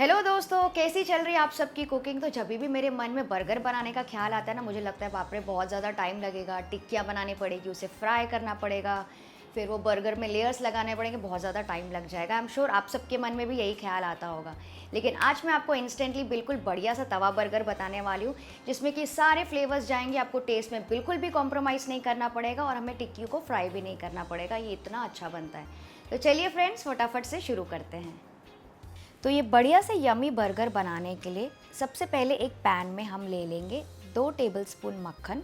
Hello दोस्तों, कैसी चल रही है आप सबकी कुकिंग। तो जब भी मेरे मन में बर्गर बनाने का ख्याल आता है ना, मुझे लगता है बाप रे बहुत ज़्यादा टाइम लगेगा, टिक्कियाँ बनानी पड़ेगी, उसे फ्राई करना पड़ेगा, फिर वो बर्गर में लेयर्स लगाने पड़ेंगे, बहुत ज़्यादा टाइम लग जाएगा। आई एम श्योर आप सबके मन में भी यही ख्याल आता होगा। लेकिन आज मैं आपको इंस्टेंटली बिल्कुल बढ़िया सा तवा बर्गर बताने वाली हूँ, जिसमें कि सारे फ्लेवर्स जाएंगे, आपको टेस्ट में बिल्कुल भी कॉम्प्रोमाइज़ नहीं करना पड़ेगा और हमें टिक्की को फ्राई भी नहीं करना पड़ेगा। ये इतना अच्छा बनता है। तो चलिए फ्रेंड्स, फटाफट से शुरू करते हैं। तो ये बढ़िया से यमी बर्गर बनाने के लिए सबसे पहले एक पैन में हम ले लेंगे 2 टेबलस्पून मक्खन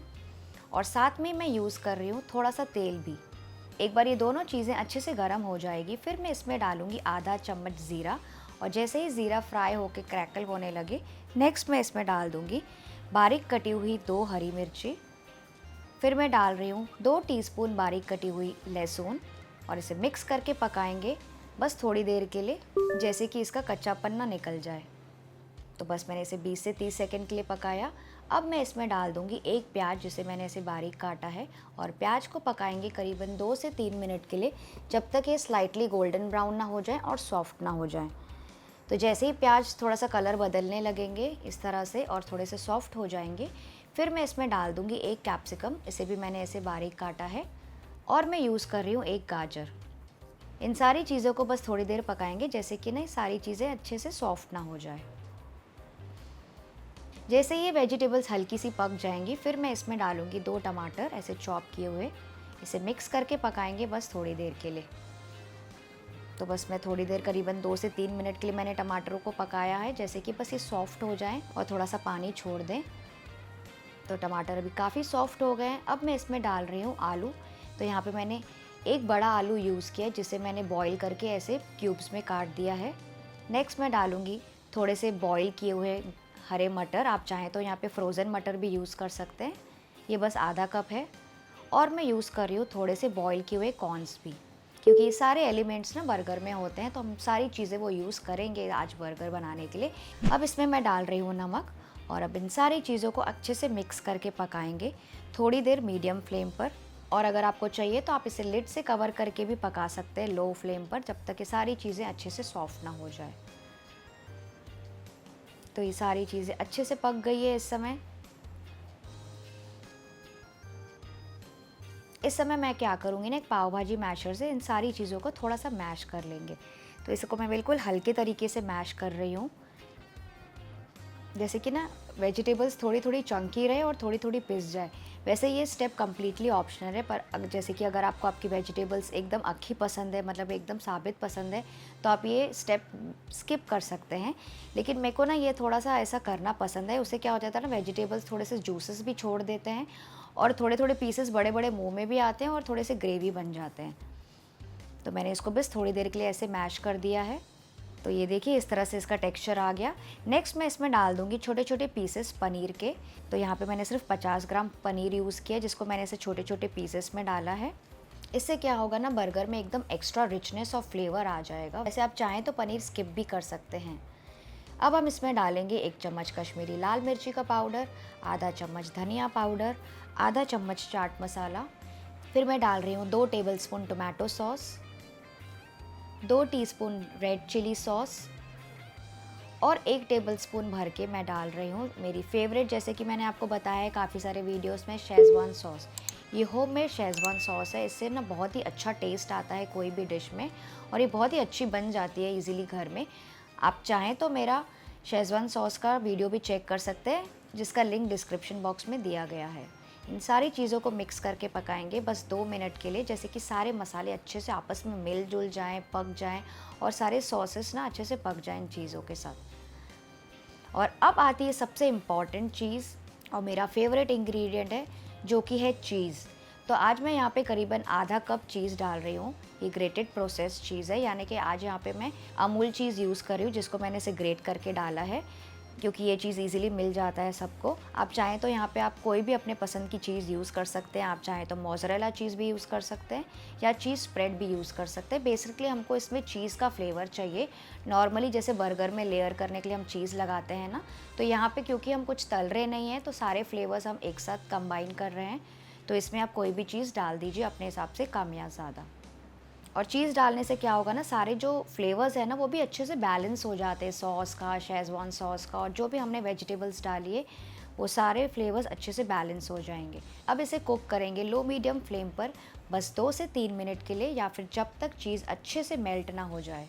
और साथ में मैं यूज़ कर रही हूँ थोड़ा सा तेल भी। एक बार ये दोनों चीज़ें अच्छे से गर्म हो जाएगी, फिर मैं इसमें डालूँगी आधा चम्मच ज़ीरा और जैसे ही ज़ीरा फ्राई होकर क्रैकल होने लगे, नेक्स्ट मैं इसमें डाल दूँगी बारीक कटी हुई 2 हरी मिर्ची। फिर मैं डाल रही हूँ 2 टीस्पून बारीक कटी हुई लहसुन और इसे मिक्स करके पकाएंगे बस थोड़ी देर के लिए, जैसे कि इसका कच्चापन ना निकल जाए। तो बस मैंने इसे 20 से 30 सेकंड के लिए पकाया। अब मैं इसमें डाल दूँगी एक प्याज, जिसे मैंने ऐसे बारीक काटा है, और प्याज को पकाएंगे करीबन 2 से 3 मिनट के लिए, जब तक ये स्लाइटली गोल्डन ब्राउन ना हो जाए और सॉफ्ट ना हो जाए। तो जैसे ही प्याज थोड़ा सा कलर बदलने लगेंगे इस तरह से और थोड़े से सॉफ्ट हो जाएंगे, फिर मैं इसमें डाल दूँगी एक कैप्सिकम, इसे भी मैंने ऐसे बारीक काटा है, और मैं यूज़ कर रही हूँ एक गाजर। इन सारी चीज़ों को बस थोड़ी देर पकाएंगे, जैसे कि ना सारी चीज़ें अच्छे से सॉफ्ट ना हो जाए। जैसे ये वेजिटेबल्स हल्की सी पक जाएंगी, फिर मैं इसमें डालूंगी 2 टमाटर ऐसे चॉप किए हुए। इसे मिक्स करके पकाएंगे बस थोड़ी देर के लिए। तो बस मैं थोड़ी देर करीबन 2 से 3 मिनट के लिए मैंने टमाटरों को पकाया है, जैसे कि बस ये सॉफ्ट हो जाएं और थोड़ा सा पानी छोड़ दें। तो टमाटर अभी काफ़ी सॉफ्ट हो गए हैं। अब मैं इसमें डाल रही हूँ आलू। तो यहाँ पे मैंने एक बड़ा आलू यूज़ किया, जिसे मैंने बॉईल करके ऐसे क्यूब्स में काट दिया है। नेक्स्ट मैं डालूँगी थोड़े से बॉईल किए हुए हरे मटर, आप चाहें तो यहाँ पे फ्रोज़न मटर भी यूज़ कर सकते हैं। ये बस आधा कप है। और मैं यूज़ कर रही हूँ थोड़े से बॉईल किए हुए कॉर्न्स भी, क्योंकि ये सारे एलिमेंट्स ना बर्गर में होते हैं, तो हम सारी चीज़ें वो यूज़ करेंगे आज बर्गर बनाने के लिए। अब इसमें मैं डाल रही हूँ नमक, और अब इन सारी चीज़ों को अच्छे से मिक्स करके पकाएंगे थोड़ी देर मीडियम फ्लेम पर। और अगर आपको चाहिए तो आप इसे लिड से कवर करके भी पका सकते हैं लो फ्लेम पर, जब तक ये सारी चीज़ें अच्छे से सॉफ्ट ना हो जाए। तो ये सारी चीज़ें अच्छे से पक गई है। इस समय मैं क्या करूँगी ना, एक पाव भाजी मैशर से इन सारी चीज़ों को थोड़ा सा मैश कर लेंगे। तो इसको मैं बिल्कुल हल्के तरीके से मैश कर रही हूँ, जैसे कि ना वेजिटेबल्स थोड़ी थोड़ी चंकी रहे और थोड़ी थोड़ी पिस जाए। वैसे ये स्टेप कम्प्लीटली ऑप्शनल है, पर जैसे कि अगर आपको आपकी वेजिटेबल्स एकदम अक्खी पसंद है, मतलब एकदम साबित पसंद है, तो आप ये स्टेप स्किप कर सकते हैं। लेकिन मेरे को ना ये थोड़ा सा ऐसा करना पसंद है। उससे क्या हो जाता है ना, वेजिटेबल्स थोड़े से जूसेस भी छोड़ देते हैं और थोड़े थोड़े पीसेस बड़े बड़े मुँह में भी आते हैं और थोड़े से ग्रेवी बन जाते हैं। तो मैंने इसको बस थोड़ी देर के लिए ऐसे मैश कर दिया है। तो ये देखिए इस तरह से इसका टेक्सचर आ गया। नेक्स्ट मैं इसमें डाल दूँगी छोटे छोटे पीसेस पनीर के। तो यहाँ पे मैंने सिर्फ 50 ग्राम पनीर यूज़ किया, जिसको मैंने ऐसे छोटे छोटे पीसेस में डाला है। इससे क्या होगा ना, बर्गर में एकदम एक्स्ट्रा रिचनेस और फ्लेवर आ जाएगा। वैसे आप चाहें तो पनीर स्किप भी कर सकते हैं। अब हम इसमें डालेंगे 1 चम्मच कश्मीरी लाल मिर्ची का पाउडर, आधा चम्मच धनिया पाउडर, आधा चम्मच चाट मसाला। फिर मैं डाल रही हूँ 2 tablespoon tomato sauce, 2 teaspoon red chilli sauce, और 1 टेबलस्पून भर के मैं डाल रही हूँ मेरी फेवरेट, जैसे कि मैंने आपको बताया है काफ़ी सारे वीडियोस में, शेज़वान सॉस। ये होममेड शेज़वान सॉस है। इससे ना बहुत ही अच्छा टेस्ट आता है कोई भी डिश में, और ये बहुत ही अच्छी बन जाती है इजीली घर में। आप चाहें तो मेरा शेज़वान सॉस का वीडियो भी चेक कर सकते हैं, जिसका लिंक डिस्क्रिप्शन बॉक्स में दिया गया है। इन सारी चीज़ों को मिक्स करके पकाएंगे बस 2 मिनट के लिए, जैसे कि सारे मसाले अच्छे से आपस में मिल जुल जाएं, पक जाएं, और सारे सॉसेस ना अच्छे से पक जाएं इन चीज़ों के साथ। और अब आती है सबसे इम्पॉर्टेंट चीज़, और मेरा फेवरेट इंग्रेडिएंट है, जो कि है चीज़। तो आज मैं यहाँ पे करीबन आधा कप चीज़ डाल रही हूँ। ये ग्रेटेड प्रोसेस्ड चीज़ है, यानी कि आज यहाँ पे मैं अमूल चीज़ यूज़ कर रही हूँ, जिसको मैंने इसे ग्रेट करके डाला है, क्योंकि ये चीज़ इजीली मिल जाता है सबको। आप चाहें तो यहाँ पे आप कोई भी अपने पसंद की चीज़ यूज़ कर सकते हैं। आप चाहें तो मोज़रेला चीज़ भी यूज़ कर सकते हैं, या चीज़ स्प्रेड भी यूज़ कर सकते हैं। बेसिकली हमको इसमें चीज़ का फ्लेवर चाहिए। नॉर्मली जैसे बर्गर में लेयर करने के लिए हम चीज़ लगाते हैं ना, तो यहाँ पे क्योंकि हम कुछ तल रहे नहीं हैं, तो सारे फ्लेवर्स हम एक साथ कंबाइन कर रहे हैं। तो इसमें आप कोई भी चीज़ डाल दीजिए अपने हिसाब से, कम या ज़्यादा। और चीज़ डालने से क्या होगा ना, सारे जो फ्लेवर्स हैं ना वो भी अच्छे से बैलेंस हो जाते हैं, सॉस का, शेज़वान सॉस का, और जो भी हमने वेजिटेबल्स डाली है वो सारे फ्लेवर्स अच्छे से बैलेंस हो जाएंगे। अब इसे कुक करेंगे लो मीडियम फ्लेम पर बस 2 से 3 मिनट के लिए, या फिर जब तक चीज़ अच्छे से मेल्ट ना हो जाए।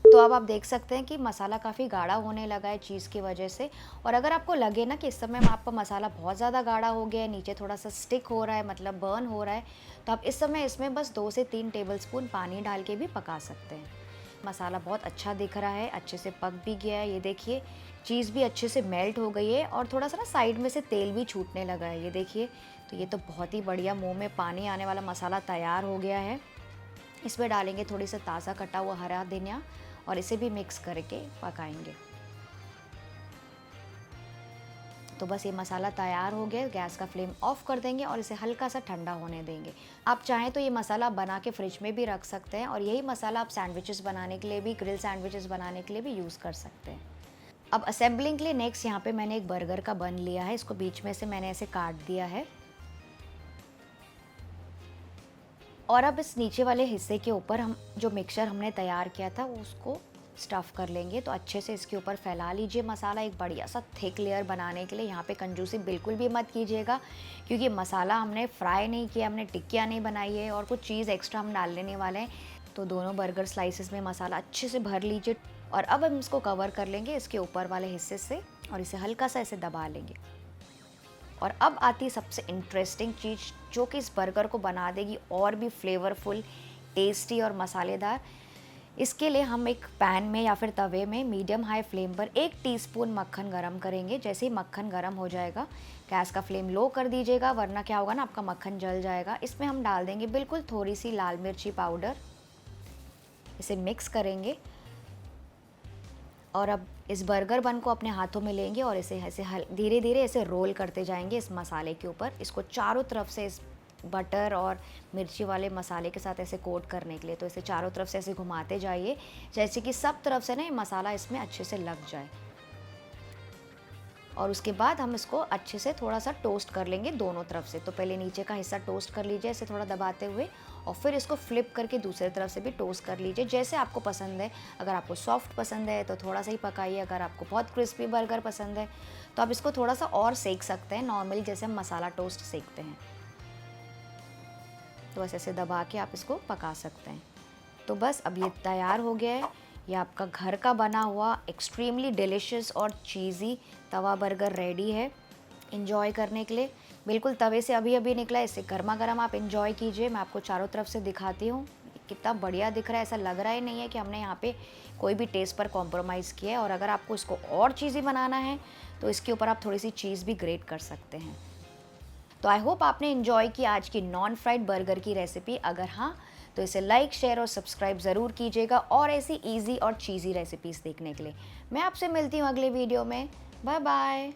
तो अब आप देख सकते हैं कि मसाला काफ़ी गाढ़ा होने लगा है चीज़ की वजह से। और अगर आपको लगे ना कि इस समय आपका मसाला बहुत ज़्यादा गाढ़ा हो गया है, नीचे थोड़ा सा स्टिक हो रहा है, मतलब बर्न हो रहा है, तो आप इस समय इसमें बस 2 से 3 टेबलस्पून पानी डाल के भी पका सकते हैं। मसाला बहुत अच्छा दिख रहा है, अच्छे से पक भी गया है, ये देखिए चीज़ भी अच्छे से मेल्ट हो गई है और थोड़ा सा ना साइड में से तेल भी छूटने लगा है, ये देखिए। तो ये तो बहुत ही बढ़िया मुंह में पानी आने वाला मसाला तैयार हो गया है। इसमें डालेंगे थोड़ी सा ताज़ा कटा हुआ हरा धनिया और इसे भी मिक्स करके पकाएंगे। तो बस ये मसाला तैयार हो गया, गैस का फ्लेम ऑफ कर देंगे और इसे हल्का सा ठंडा होने देंगे। आप चाहें तो ये मसाला बना के फ्रिज में भी रख सकते हैं और यही मसाला आप सैंडविचेस बनाने के लिए भी, ग्रिल सैंडविचेस बनाने के लिए भी यूज़ कर सकते हैं। अब असेंबलिंग के लिए नेक्स्ट यहाँ पे मैंने एक बर्गर का बन लिया है, इसको बीच में से मैंने ऐसे काट दिया है। और अब इस नीचे वाले हिस्से के ऊपर हम जो मिक्सचर हमने तैयार किया था उसको स्टफ़ कर लेंगे। तो अच्छे से इसके ऊपर फैला लीजिए मसाला एक बढ़िया सा थिक लेयर बनाने के लिए। यहाँ पे कंजूसी बिल्कुल भी मत कीजिएगा, क्योंकि मसाला हमने फ्राई नहीं किया, हमने टिक्कियाँ नहीं बनाई है और कुछ चीज़ एक्स्ट्रा हम डाल लेने वाले हैं। तो दोनों बर्गर स्लाइसेस में मसाला अच्छे से भर लीजिए और अब हम इसको कवर कर लेंगे इसके ऊपर वाले हिस्से से और इसे हल्का सा ऐसे दबा लेंगे। और अब आती है सबसे इंटरेस्टिंग चीज़, जो कि इस बर्गर को बना देगी और भी फ्लेवरफुल, टेस्टी और मसालेदार। इसके लिए हम एक पैन में या फिर तवे में मीडियम हाई फ्लेम पर 1 टीस्पून मक्खन गरम करेंगे। जैसे ही मक्खन गरम हो जाएगा, गैस का फ्लेम लो कर दीजिएगा, वरना क्या होगा ना, आपका मक्खन जल जाएगा। इसमें हम डाल देंगे बिल्कुल थोड़ी सी लाल मिर्ची पाउडर, इसे मिक्स करेंगे और अब इस बर्गर बन को अपने हाथों में लेंगे और इसे ऐसे धीरे धीरे ऐसे रोल करते जाएंगे इस मसाले के ऊपर। इसको चारों तरफ से इस बटर और मिर्ची वाले मसाले के साथ ऐसे कोट करने के लिए, तो इसे चारों तरफ से ऐसे घुमाते जाइए, जैसे कि सब तरफ से ना ये मसाला इसमें अच्छे से लग जाए। और उसके बाद हम इसको अच्छे से थोड़ा सा टोस्ट कर लेंगे दोनों तरफ से। तो पहले नीचे का हिस्सा टोस्ट कर लीजिए इसे थोड़ा दबाते हुए, और फिर इसको फ्लिप करके दूसरे तरफ से भी टोस्ट कर लीजिए, जैसे आपको पसंद है। अगर आपको सॉफ्ट पसंद है तो थोड़ा सा ही पकाइए, अगर आपको बहुत क्रिस्पी बर्गर पसंद है तो आप इसको थोड़ा सा और सेक सकते हैं, नॉर्मली जैसे हम मसाला टोस्ट सेकते हैं। तो बस ऐसे दबा के आप इसको पका सकते हैं। तो बस अब ये तैयार हो गया है, ये आपका घर का बना हुआ एक्सट्रीमली डिलिशियस और चीज़ी तवा बर्गर रेडी है इंजॉय करने के लिए। बिल्कुल तवे से अभी अभी निकला है, इसे गर्मा गर्म आप इंजॉय कीजिए। मैं आपको चारों तरफ से दिखाती हूँ, कितना बढ़िया दिख रहा है। ऐसा लग रहा ही नहीं है कि हमने यहाँ पे कोई भी टेस्ट पर कॉम्प्रोमाइज़ किया है। और अगर आपको इसको और चीज़ी बनाना है तो इसके ऊपर आप थोड़ी सी चीज़ भी ग्रेट कर सकते हैं। तो आई होप आपने इन्जॉय की आज की नॉन फ्राइड बर्गर की रेसिपी। अगर हाँ तो इसे लाइक, शेयर और सब्सक्राइब ज़रूर कीजिएगा और ऐसी इजी और चीज़ी रेसिपीज़ देखने के लिए। मैं आपसे मिलती हूँ अगले वीडियो में। Bye bye.